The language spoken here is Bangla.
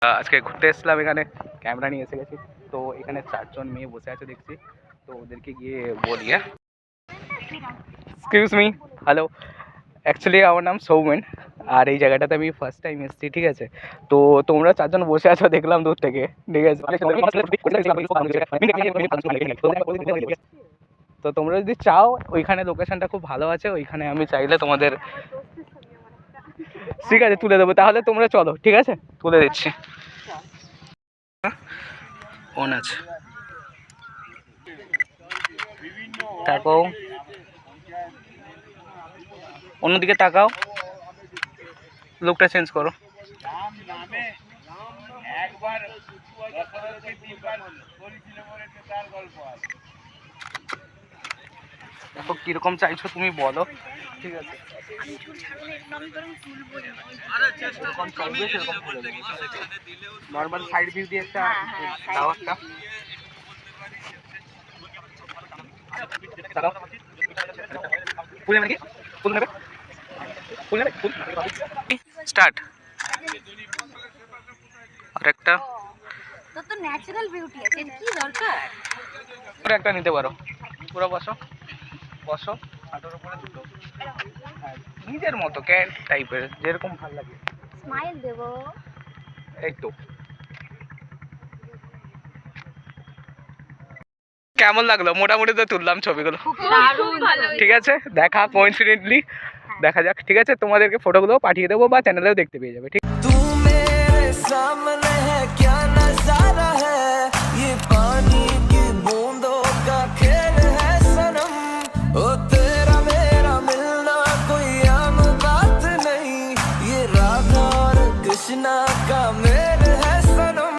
আজকে ঘুরতে এসেছিলাম, এখানে ক্যামেরা নিয়ে এসে গেছি। তো এখানে 4 জন মেয়ে বসে আছে দেখছি, তো ওদেরকে গিয়ে বলি। Excuse me, hello. অ্যাকচুয়ালি আমার নাম সৌমেন, আর এই জায়গাটাতে আমি ফার্স্ট টাইম এসেছি, ঠিক আছে। তো তোমরা 4 জন বসে আছো দেখলাম দূর থেকে, ঠিক আছে। তো তোমরা যদি চাও, ওইখানে লোকেশনটা খুব ভালো আছে, ওইখানে আমি চাইলে তোমাদের ঠিক আছে তুলে দেবো। তাহলে তোমরা চলো, ঠিক আছে, তুলে দিচ্ছি। অন আছে, তাকাও অন্যদিকে, তাকাও, লুকটা চেঞ্জ করো। দেখো কিরকম চাইছো তুমি বলো, ঠিক আছে। নর্মাল সাইড ভিউ দিয়ে একটা দাও, একটা ফুল নেবে নাকি? ফুল নেবে? ফুল নেবে? Full start. আর একটা তো ন্যাচারাল বিউটি আছে, কি দরকার? পুরো একটা নিতে পারো। পুরো বসো, বসো, হাঁটুর উপরে দুটো, নিজের মতো ক্যাট টাইপের, যেরকম ভালো লাগে। স্মাইল দেবো। এই তো। কেমন লাগলো? মোটামুটি তো তুললাম ছবিগুলো, ঠিক আছে। দেখা কোইন্সিডেন্টলি দেখা যাক, ঠিক আছে। তোমাদেরকে ফটোগুলো পাঠিয়ে দেবো বা চ্যানেলেও দেখতে পেয়ে যাবে, ঠিক।